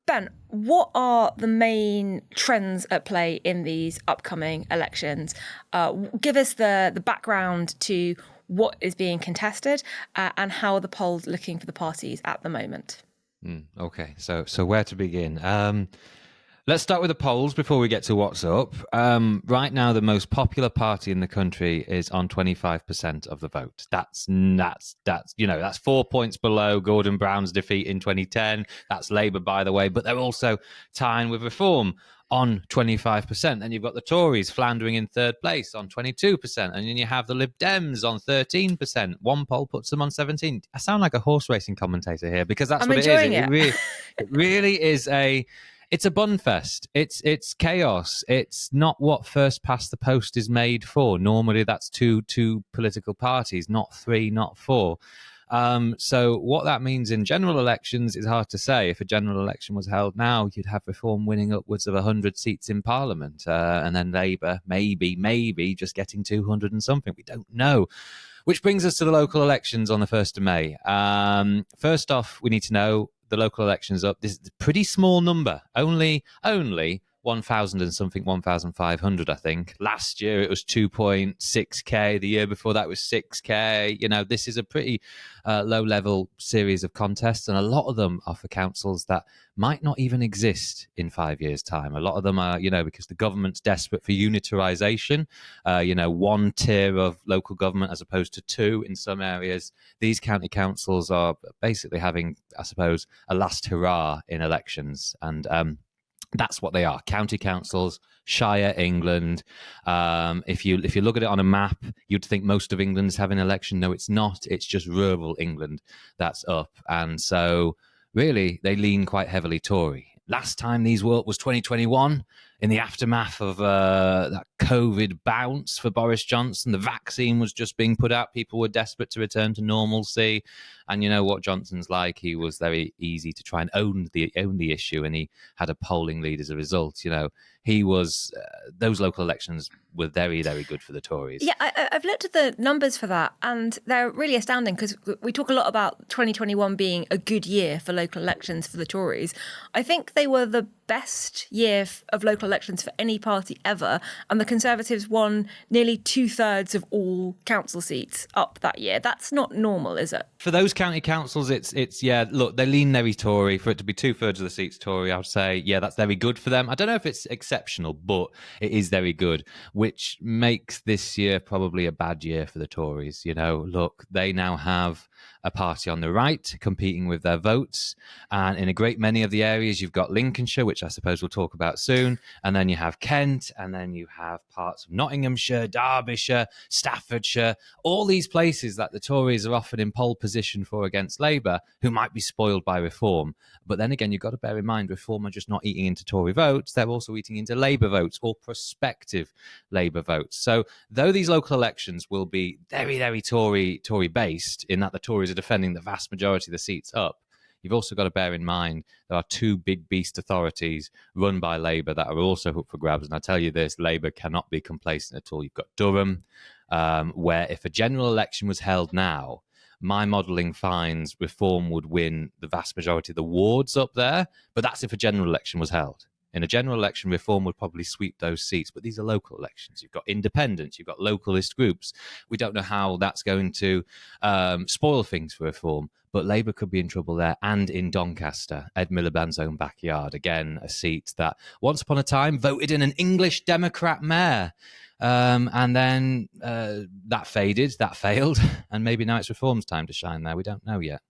Ben, what are the main trends at play in these upcoming elections? Give us the background to what is being contested and how are the polls looking for the parties at the moment? Okay, so where to begin? Let's start with the polls before we get to what's up. Right now, the most popular party in the country is on 25% of the vote. That's 4 points below Gordon Brown's defeat in 2010. That's Labour, by the way, but they're also tying with Reform on 25%. Then you've got the Tories floundering in third place on 22%. And then you have the Lib Dems on 13%. One poll puts them on 17%. I sound like a horse racing commentator here because that's what it is. It really is it's a bun fest. It's chaos. It's not what first past the post is made for. Normally that's two political parties, not three, not four. So what that means in general elections is hard to say. If a general election was held now, you'd have Reform winning upwards of 100 seats in Parliament, and then Labour maybe just getting 200 and something. We don't know. Which brings us to the local elections on the 1st of May. First off, we need to know the local elections up. This is a pretty small number, only 1,000 and something, 1,500, I think. Last year it was 2.6k. The year before that was 6k. You know, this is a pretty low-level series of contests, and a lot of them are for councils that might not even exist in 5 years' time. A lot of them are, because the government's desperate for unitarisation, one tier of local government as opposed to two in some areas. These county councils are basically having, I suppose, a last hurrah in elections, and that's what they are. County councils, Shire England. If you look at it on a map, you'd think most of England's having an election. No, it's not. It's just rural England that's up. And so really, they lean quite heavily Tory. Last time these were was 2021, in the aftermath of that COVID bounce for Boris Johnson. The vaccine was just being put out. People were desperate to return to normalcy. And you know what Johnson's like. He was very easy to try and own the issue, and he had a polling lead as a result. He was those local elections were very, very good for the Tories. Yeah, I've looked at the numbers for that, and they're really astounding because we talk a lot about 2021 being a good year for local elections for the Tories. I think they were the best year of local elections for any party ever, and the Conservatives won nearly 2/3 of all council seats up that year. That's not normal, is it? For those county councils, it's look, they lean very Tory. For it to be 2/3 of the seats Tory, I would say, yeah, that's very good for them. I don't know if it's exceptional, but it is very good, which makes this year probably a bad year for the Tories. Look, they now have a party on the right competing with their votes, and in a great many of the areas you've got Lincolnshire, which I suppose we'll talk about soon, and then you have Kent, and then you have parts of Nottinghamshire, Derbyshire, Staffordshire, all these places that the Tories are often in pole position for against Labour, who might be spoiled by Reform. But then again, you've got to bear in mind, Reform are just not eating into Tory votes, they're also eating into Labour votes or prospective Labour votes. So though these local elections will be very, very Tory based, in that the Tories are defending the vast majority of the seats up, you've also got to bear in mind there are two big beast authorities run by Labour that are also up for grabs. And I tell you this, Labour cannot be complacent at all. You've got Durham, where if a general election was held now, my modelling finds Reform would win the vast majority of the wards up there. But that's if a general election was held. In a general election, Reform would probably sweep those seats, but these are local elections. You've got independents, you've got localist groups. We don't know how that's going to spoil things for Reform, but Labour could be in trouble there. And in Doncaster, Ed Miliband's own backyard, again, a seat that once upon a time voted in an English Democrat mayor. And then that faded, that failed, and maybe now it's Reform's time to shine there. We don't know yet.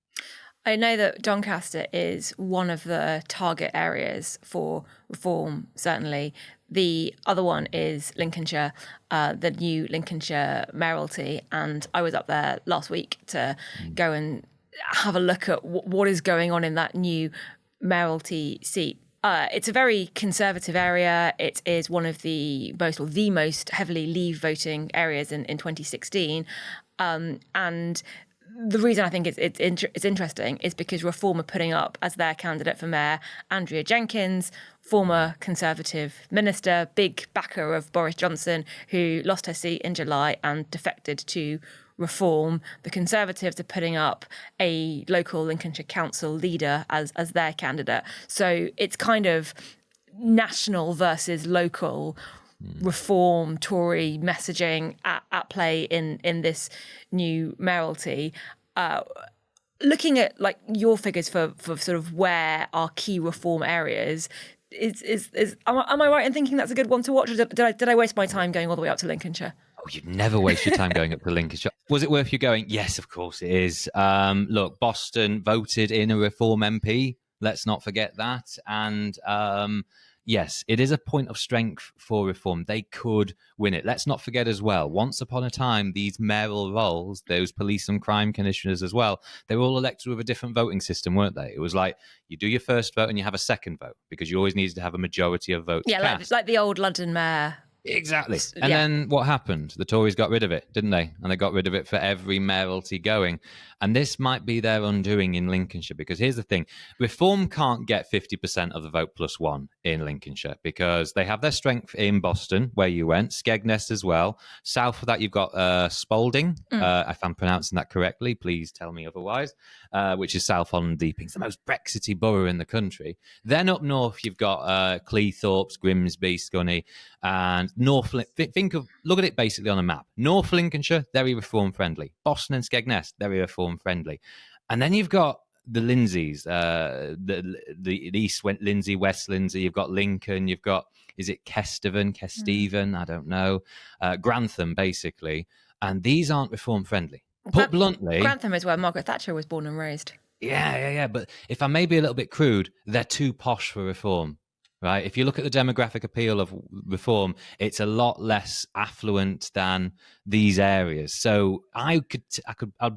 I know that Doncaster is one of the target areas for Reform, certainly. The other one is Lincolnshire, the new Lincolnshire mayoralty. And I was up there last week to go and have a look at what is going on in that new mayoralty seat. It's a very conservative area. It is one of the most heavily Leave voting areas in 2016. And the reason I think it's interesting is because Reform are putting up as their candidate for mayor Andrea Jenkins, former Conservative minister, big backer of Boris Johnson, who lost her seat in July and defected to reform. The Conservatives are putting up a local Lincolnshire council leader as their candidate. So it's kind of national versus local reform Tory messaging at play in this new mayoralty. Looking at like your figures for sort of where are key reform areas, am I right in thinking that's a good one to watch? Or did I waste my time going all the way up to Lincolnshire? Oh, you'd never waste your time going up to Lincolnshire. Was it worth you going? Yes, of course it is. Look, Boston voted in a Reform MP. Let's not forget that. And yes, it is a point of strength for Reform. They could win it. Let's not forget as well, once upon a time, these mayoral roles, those police and crime commissioners as well, they were all elected with a different voting system, weren't they? It was like you do your first vote and you have a second vote because you always needed to have a majority of votes cast. Like the old London mayor. Exactly. And then what happened? The Tories got rid of it, didn't they? And they got rid of it for every mayoralty going. And this might be their undoing in Lincolnshire, because here's the thing. Reform can't get 50% of the vote plus one in Lincolnshire because they have their strength in Boston, where you went, Skegness as well. South of that, you've got Spalding, if I'm pronouncing that correctly. Please tell me otherwise, which is South-on-Deeping. It's the most Brexity borough in the country. Then up north, you've got Cleethorpes, Grimsby, Scunny, and North. Look at it basically on a map. North Lincolnshire, very reform friendly. Boston and Skegness, very reform friendly. And then you've got the Lindsays, the East Lindsay, West Lindsay. You've got Lincoln. You've got, is it Kesteven? I don't know. Grantham, basically. And these aren't reform friendly. Put bluntly, Grantham is where Margaret Thatcher was born and raised. Yeah. But if I may be a little bit crude, they're too posh for Reform. Right. If you look at the demographic appeal of Reform, it's a lot less affluent than these areas. So I'd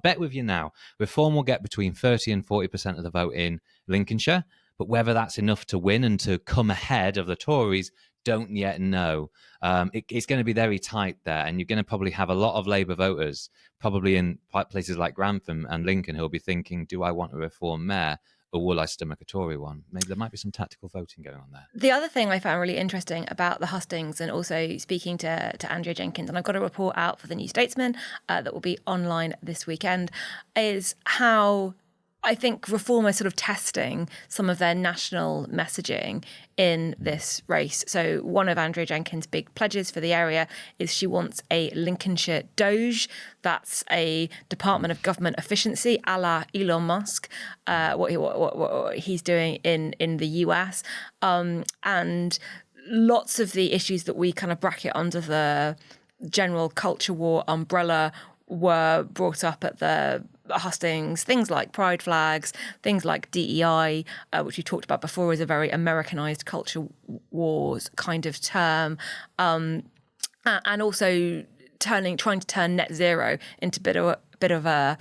bet with you now, Reform will get between 30 and 40% of the vote in Lincolnshire. But whether that's enough to win and to come ahead of the Tories, don't yet know. It's going to be very tight there. And you're going to probably have a lot of Labour voters, probably in places like Grantham and Lincoln, who'll be thinking, do I want a Reform mayor? Or will I stomach a Tory one? Maybe there might be some tactical voting going on there. The other thing I found really interesting about the hustings, and also speaking to Andrea Jenkins, and I've got a report out for the new Statesman that will be online this weekend, is how I think Reform are sort of testing some of their national messaging in this race. So one of Andrea Jenkins' big pledges for the area is she wants a Lincolnshire Doge. That's a Department of Government Efficiency, a la Elon Musk, what he's doing in the US. And lots of the issues that we kind of bracket under the general culture war umbrella were brought up at the hustings, things like pride flags, things like DEI, which we talked about before, is a very Americanized culture wars kind of term, and also trying to turn net zero into a bit of a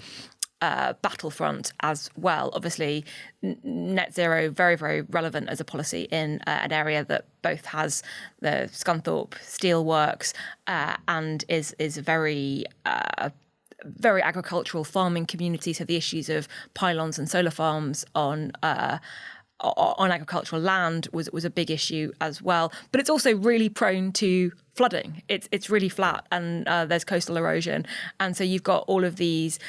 battlefront as well. Obviously, net zero very, very relevant as a policy in an area that both has the Scunthorpe Steelworks and is very agricultural farming community. So the issues of pylons and solar farms on agricultural land was a big issue as well. But it's also really prone to flooding. It's really flat, and there's coastal erosion, and so you've got all of these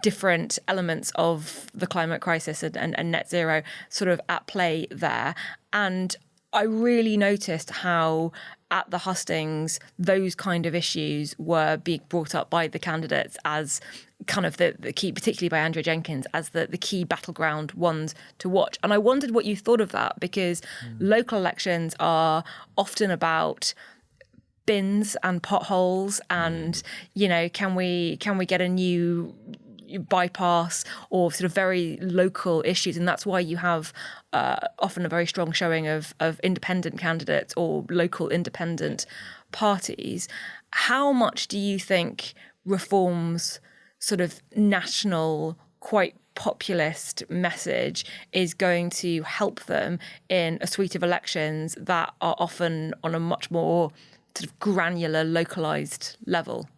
different elements of the climate crisis and net zero sort of at play there. And I really noticed how at the hustings, those kind of issues were being brought up by the candidates as kind of the key, particularly by Andrea Jenkins, as the key battleground ones to watch. And I wondered what you thought of that, because local elections are often about bins and potholes and, can we get a new bypass, or sort of very local issues. And that's why you have often a very strong showing of independent candidates or local independent parties. How much do you think Reform's sort of national, quite populist message is going to help them in a suite of elections that are often on a much more sort of granular, localised level?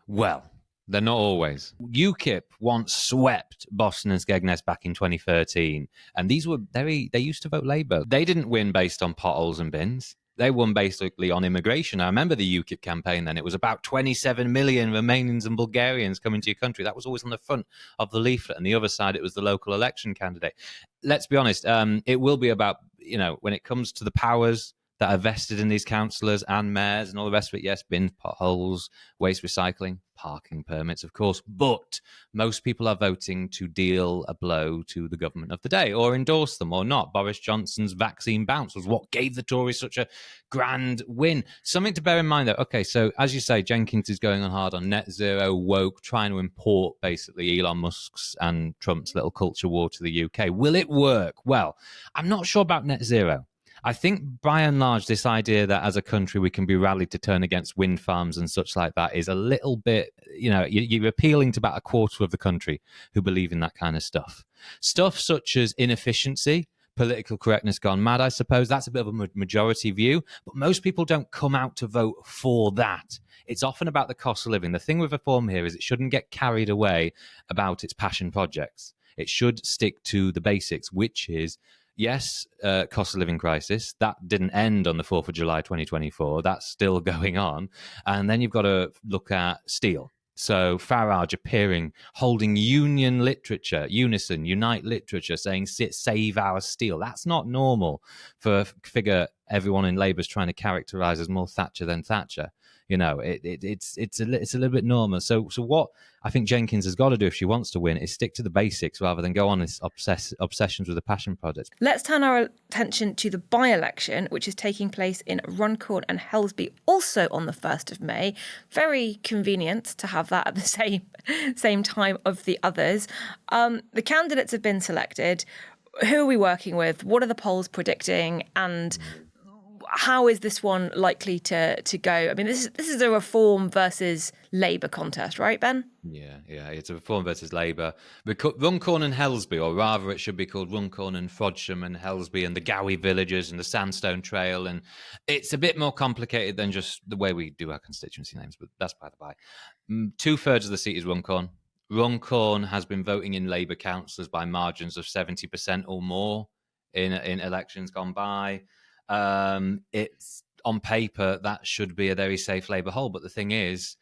Well, they're not always. UKIP once swept Boston and Skegness back in 2013. And these were they used to vote Labour. They didn't win based on potholes and bins. They won basically on immigration. I remember the UKIP campaign then. It was about 27 million Romanians and Bulgarians coming to your country. That was always on the front of the leaflet. And the other side, it was the local election candidate. Let's be honest, it will be about, when it comes to the powers that are vested in these councillors and mayors and all the rest of it, yes, bins, potholes, waste recycling, parking permits, of course. But most people are voting to deal a blow to the government of the day or endorse them or not. Boris Johnson's vaccine bounce was what gave the Tories such a grand win. Something to bear in mind, though. Okay, so as you say, Jenkins is going on hard on net zero, woke, trying to import basically Elon Musk's and Trump's little culture war to the UK. Will it work? Well, I'm not sure about net zero. I think, by and large, this idea that as a country we can be rallied to turn against wind farms and such like that is a little bit, you're appealing to about a quarter of the country who believe in that kind of stuff. Stuff such as inefficiency, political correctness gone mad, I suppose. That's a bit of a majority view, but most people don't come out to vote for that. It's often about the cost of living. The thing with reform here is it shouldn't get carried away about its passion projects. It should stick to the basics, which is, yes, cost of living crisis. That didn't end on the 4th of July 2024. That's still going on. And then you've got to look at steel. So Farage appearing, holding union literature, unison, unite literature, saying save our steel. That's not normal for a figure everyone in Labour is trying to characterise as more Thatcher than Thatcher. It's a little bit normal. So what I think Jenkins has got to do if she wants to win is stick to the basics rather than go on this obsessions with the passion project. Let's turn our attention to the by-election, which is taking place in Runcorn and Hellsby, also on the 1st of May. Very convenient to have that at the same time of the others. The candidates have been selected. Who are we working with? What are the polls predicting? And how is this one likely to go? I mean, this is a Reform versus Labour contest, right, Ben? Yeah, it's a Reform versus Labour. Runcorn and Hellsby, or rather it should be called Runcorn and Frodsham and Hellsby and the Gowie villages and the Sandstone Trail. And it's a bit more complicated than just the way we do our constituency names, but that's by the by. 2/3 of the seat is Runcorn. Runcorn has been voting in Labour councillors by margins of 70% or more in elections gone by. It's on paper that should be a very safe Labour hold, but the thing is,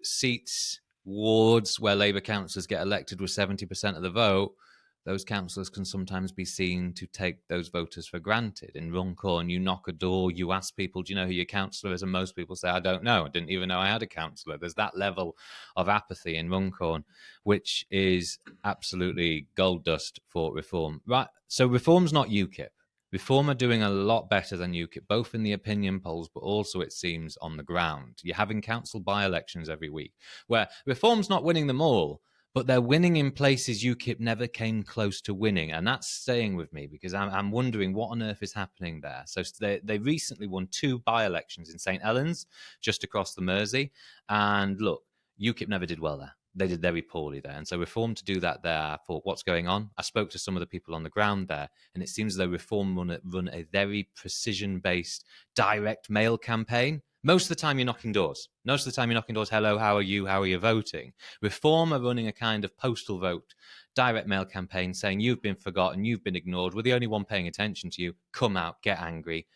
seats, wards where Labour councillors get elected with 70% of the vote, those councillors can sometimes be seen to take those voters for granted. In Runcorn, you knock a door, you ask people, do you know who your councillor is? And most people say, I don't know. I didn't even know I had a councillor. There's that level of apathy in Runcorn, which is absolutely gold dust for Reform. Right. So Reform's not UKIP. Reform are doing a lot better than UKIP, both in the opinion polls, but also, it seems, on the ground. You're having council by-elections every week, where Reform's not winning them all, but they're winning in places UKIP never came close to winning. And that's staying with me because I'm wondering what on earth is happening there. So they recently won 2 by-elections in St Helens, just across the Mersey. And look, UKIP never did well there. They did very poorly there. And so Reform to do that there, I thought, what's going on? I spoke to some of the people on the ground there, and it seems as though Reform run a very precision-based direct mail campaign. Most of the time you're knocking doors. Hello, how are you? How are you voting? Reform are running a kind of postal vote, direct mail campaign saying you've been forgotten, you've been ignored, we're the only one paying attention to you. Come out, get angry,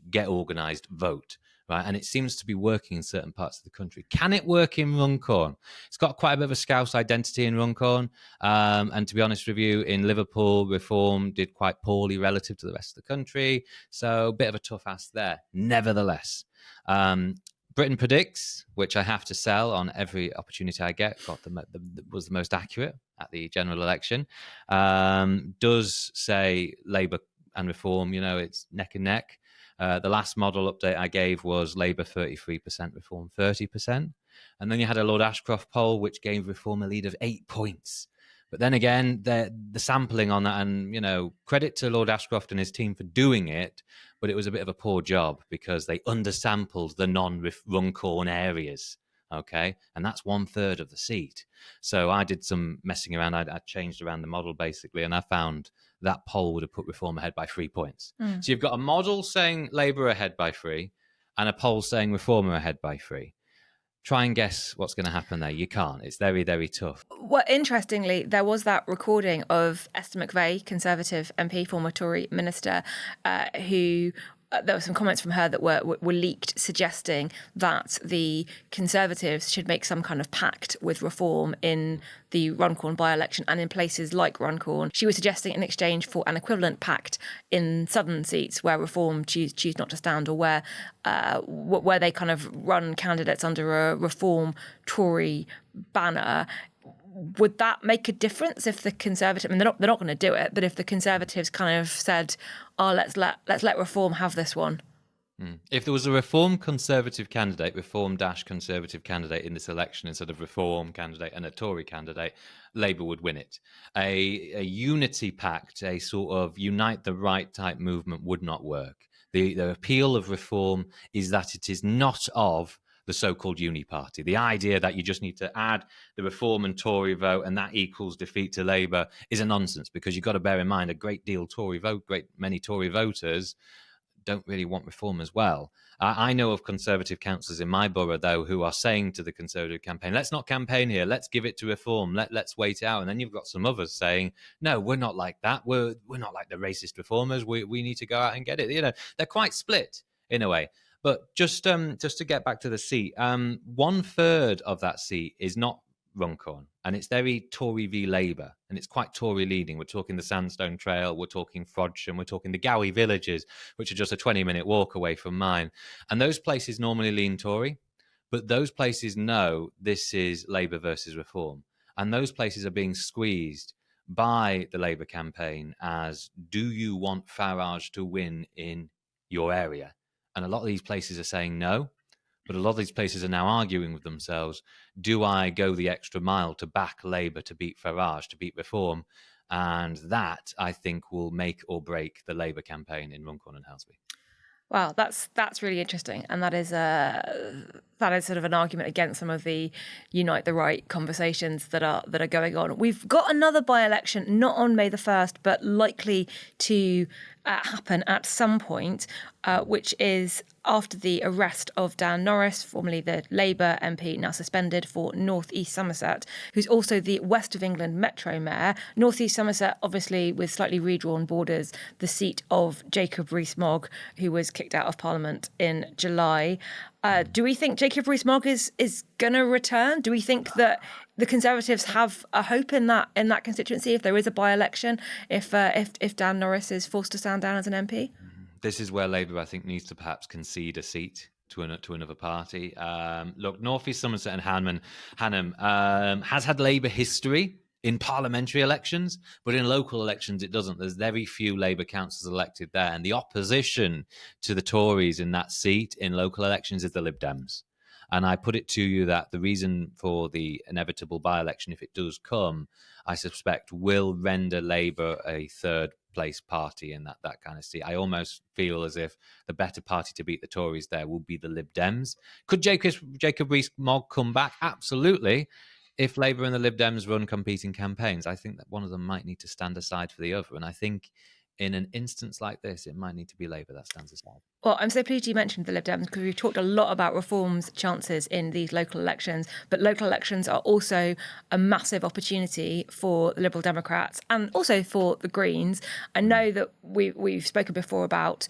get organised, vote. Right, and it seems to be working in certain parts of the country. Can it work in Runcorn? It's got quite a bit of a Scouse identity in Runcorn. And to be honest with you, in Liverpool, Reform did quite poorly relative to the rest of the country. So a bit of a tough ask there. Nevertheless, Britain Predicts, which I have to sell on every opportunity I get, was the most accurate at the general election, does say Labour and Reform, it's neck and neck. The last model update I gave was Labour 33%, Reform 30%. And then you had a Lord Ashcroft poll, which gave Reform a lead of 8 points. But then again, the sampling on that, and, credit to Lord Ashcroft and his team for doing it, but it was a bit of a poor job because they undersampled the non-Runcorn areas. Okay, and that's 1/3 of the seat. So I did some messing around. I changed around the model basically, and I found that poll would have put Reform ahead by 3 points. So you've got a model saying Labour ahead by 3 and a poll saying Reform are ahead by 3. Try and guess what's going to happen there. You can't. It's very, very tough. Well, interestingly, there was that recording of Esther McVeigh, Conservative MP, former Tory minister, who there were some comments from her that were leaked suggesting that the Conservatives should make some kind of pact with Reform in the Runcorn by-election and in places like Runcorn. She was suggesting in exchange for an equivalent pact in southern seats where Reform choose not to stand, or where they kind of run candidates under a Reform Tory banner. Would that make a difference if the Conservatives, I mean, they're not going to do it, but if the Conservatives kind of said, "Oh, let's let Reform have this one"? If there was a Reform Conservative candidate, Reform-Conservative candidate in this election instead of Reform candidate and a Tory candidate, Labour would win it. A unity pact, a sort of unite the right type movement would not work. The appeal of Reform is that it is not of the so-called uni party. The idea that you just need to add the Reform and Tory vote and that equals defeat to Labour is a nonsense, because you've got to bear in mind great many Tory voters don't really want Reform as well. I know of Conservative councillors in my borough, though, who are saying to the Conservative campaign, let's not campaign here, let's give it to Reform, let's wait it out. And then you've got some others saying, no, we're not like that, we're not like the racist reformers, we need to go out and get it. You know, they're quite split in a way. But just to get back to the seat, 1/3 of that seat is not Runcorn, and it's very Tory v Labour, and it's quite Tory leading. We're talking the Sandstone Trail, we're talking Frodsham, we're talking the Gowie villages, which are just a 20-minute walk away from mine. And those places normally lean Tory, but those places know this is Labour versus Reform. And those places are being squeezed by the Labour campaign as, do you want Farage to win in your area? And a lot of these places are saying no, but a lot of these places are now arguing with themselves. Do I go the extra mile to back Labour to beat Farage, to beat Reform? And that, I think, will make or break the Labour campaign in Runcorn and Hellsby. Wow, that's really interesting, and that is sort of an argument against some of the unite the right conversations that are going on. We've got another by-election, not on May the 1st, but likely to happen at some point, which is after the arrest of Dan Norris, formerly the Labour MP, now suspended for North East Somerset, who's also the West of England Metro Mayor. North East Somerset, obviously, with slightly redrawn borders, the seat of Jacob Rees-Mogg, who was kicked out of Parliament in July. Do we think Jacob Rees-Mogg is going to return? Do we think that the Conservatives have a hope in that constituency if there is a by-election, if Dan Norris is forced to stand down as an MP? This is where Labour, I think, needs to perhaps concede a seat to another party. Look, North East Somerset and Hannam has had Labour history in parliamentary elections, but in local elections it doesn't. There's very few Labour councillors elected there, and the opposition to the Tories in that seat in local elections is the Lib Dems. And I put it to you that the reason for the inevitable by-election, if it does come, I suspect will render Labour a third-place party in that kind of seat. I feel as if the better party to beat the Tories there will be the Lib Dems. Could Jacob Rees-Mogg come back? Absolutely. If Labour and the Lib Dems run competing campaigns, I think that one of them might need to stand aside for the other. And I think in an instance like this, it might need to be Labour that stands aside. Well, I'm so pleased you mentioned the Lib Dems, because we've talked a lot about Reform's chances in these local elections, but local elections are also a massive opportunity for the Liberal Democrats and also for the Greens. I know that we've spoken before about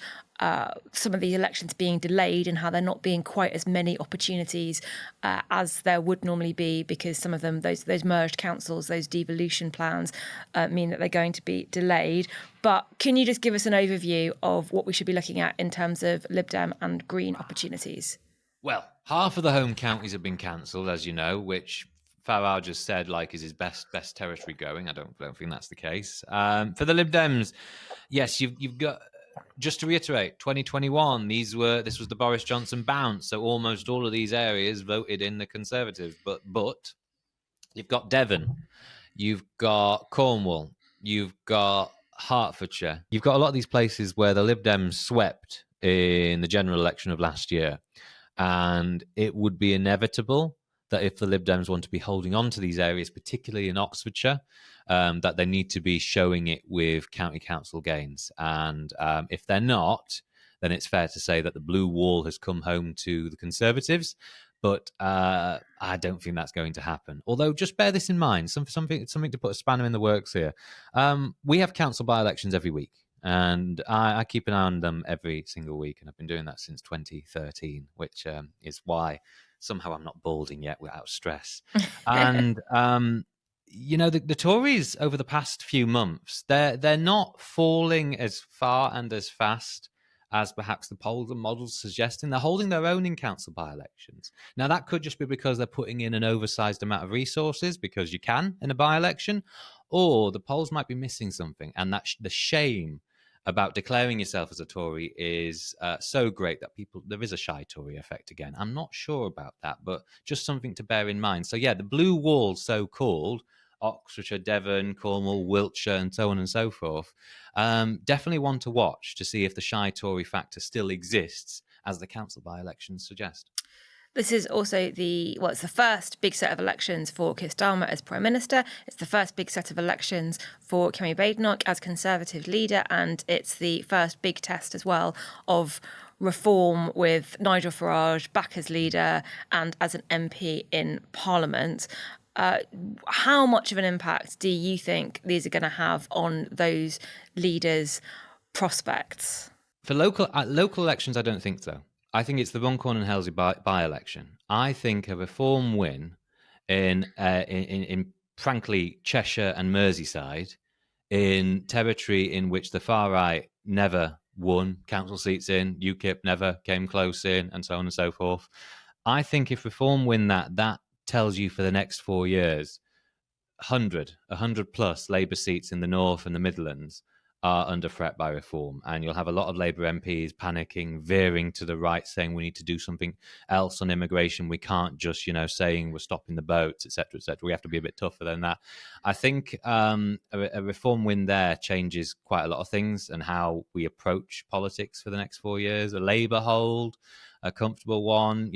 some of the elections being delayed and how there not being quite as many opportunities as there would normally be, because some of them, those merged councils, those devolution plans mean that they're going to be delayed. But can you just give us an overview of what we should be looking at in terms of Lib Dem and Green opportunities? Well, half of the home counties have been cancelled, as you know, which Farage has said is his best territory going. I don't think that's the case. For the Lib Dems, yes, you've got. Just to reiterate, 2021, this was the Boris Johnson bounce, so almost all of these areas voted in the Conservatives. But you've got Devon, you've got Cornwall, you've got Hertfordshire. You've got a lot of these places where the Lib Dems swept in the general election of last year. And it would be inevitable that if the Lib Dems want to be holding on to these areas, particularly in Oxfordshire, that they need to be showing it with county council gains. And if they're not, then it's fair to say that the blue wall has come home to the Conservatives. But I don't think that's going to happen. Although, just bear this in mind, something to put a spanner in the works here. We have council by-elections every week. And I keep an eye on them every single week, and I've been doing that since 2013, which is why somehow I'm not balding yet without stress. And the Tories over the past few months, they're not falling as far and as fast as perhaps the polls and models suggesting. They're holding their own in council by-elections. Now, that could just be because they're putting in an oversized amount of resources, because you can in a by-election, or the polls might be missing something. And that's the shame about declaring yourself as a Tory is so great that there is a shy Tory effect again. I'm not sure about that, but just something to bear in mind. So yeah, the blue wall, so-called, Oxfordshire, Devon, Cornwall, Wiltshire, and so on and so forth, definitely one to watch to see if the shy Tory factor still exists, as the council by-elections suggest. This is also it's the first big set of elections for Keir Starmer as Prime Minister. It's the first big set of elections for Kemi Badenoch as Conservative leader. And it's the first big test as well of reform, with Nigel Farage back as leader and as an MP in Parliament. How much of an impact do you think these are going to have on those leaders' prospects? For local elections, I don't think so. I think it's the Runcorn and Hellsby by-election. I think a Reform win in frankly, Cheshire and Merseyside, in territory in which the far right never won council seats in, UKIP never came close in, and so on and so forth. I think if Reform win that tells you for the next 4 years, 100 plus Labour seats in the North and the Midlands are under threat by Reform, and you'll have a lot of Labour MPs panicking, veering to the right, saying we need to do something else on immigration. We can't just, saying we're stopping the boats, etc., etc. We have to be a bit tougher than that. I think a Reform win there changes quite a lot of things and how we approach politics for the next 4 years. A Labour hold, a comfortable one,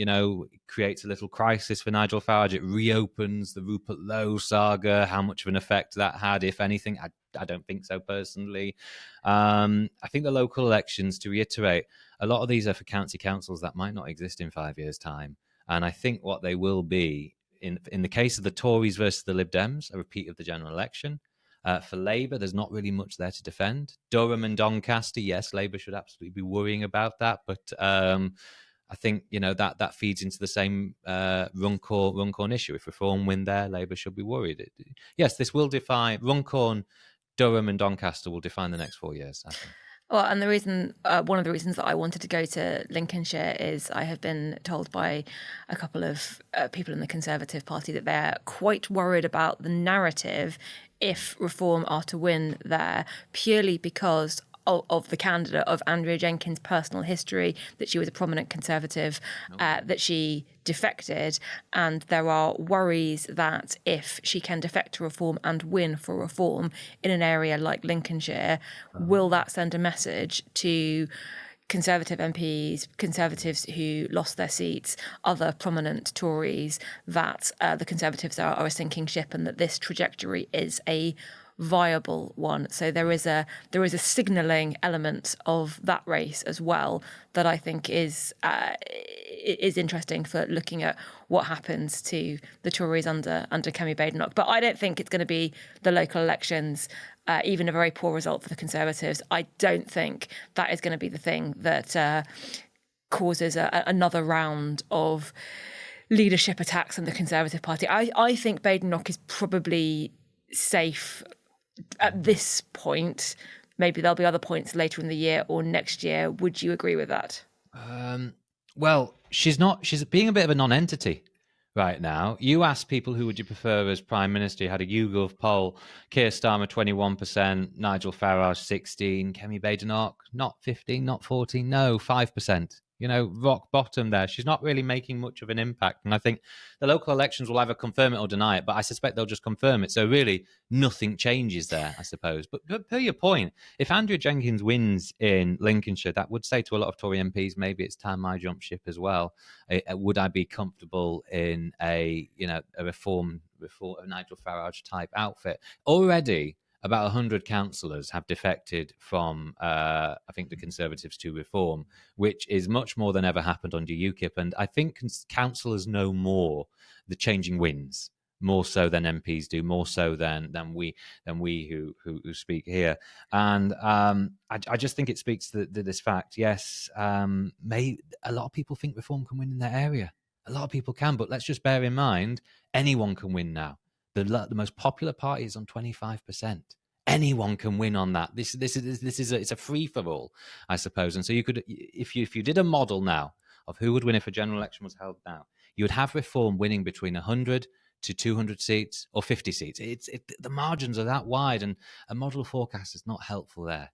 creates a little crisis for Nigel Farage. It reopens the Rupert Lowe saga. How much of an effect that had, if anything, I don't think so personally. I think the local elections, to reiterate, a lot of these are for county councils that might not exist in 5 years' time. And I think what they will be, in the case of the Tories versus the Lib Dems, a repeat of the general election. For Labour, there's not really much there to defend. Durham and Doncaster, yes, Labour should absolutely be worrying about that. But I think, that feeds into the same Runcorn issue. If Reform win there, Labour should be worried. Yes, this will define Runcorn, Durham and Doncaster will define the next 4 years, I think. Well, and the reason, one of the reasons that I wanted to go to Lincolnshire is I have been told by a couple of people in the Conservative Party that they're quite worried about the narrative if Reform are to win there, purely because of the candidate, of Andrea Jenkyns' personal history, that she was a prominent Conservative, that she defected. And there are worries that if she can defect to Reform and win for Reform in an area like Lincolnshire, will that send a message to Conservative MPs, Conservatives who lost their seats, other prominent Tories, that the Conservatives are a sinking ship and that this trajectory is a viable one? So there is a signalling element of that race as well that I think is interesting for looking at what happens to the Tories under Kemi Badenoch. But I don't think it's going to be the local elections. Even a very poor result for the Conservatives, I don't think that is going to be the thing that causes another round of leadership attacks on the Conservative Party. I think Badenoch is probably safe at this point. Maybe there'll be other points later in the year or next year. Would you agree with that? Well, she's being a bit of a non-entity right now. You ask people who would you prefer as Prime Minister. You had a YouGov poll. Keir Starmer 21%, Nigel Farage 16%, Kemi Badenoch not 15%, not 14%, no 5%. Rock bottom there. She's not really making much of an impact. And I think the local elections will either confirm it or deny it, but I suspect they'll just confirm it. So really nothing changes there, I suppose. But per your point, if Andrea Jenkyns wins in Lincolnshire, that would say to a lot of Tory MPs, maybe it's time I jump ship as well. Would I be comfortable in a reform Nigel Farage type outfit? Already, about 100 councillors have defected from, I think, the Conservatives to Reform, which is much more than ever happened under UKIP. And I think councillors know more the changing winds more so than MPs do, more so than we who speak here. And I just think it speaks to this fact. Yes, a lot of people think Reform can win in their area. A lot of people can, but let's just bear in mind, anyone can win now. The most popular party is on 25%. Anyone can win on that. This is it's a free for all, I suppose. And so you could, if you did a model now of who would win if a general election was held now, you would have Reform winning between 100 to 200 seats or 50 seats. The margins are that wide, and a model forecast is not helpful there.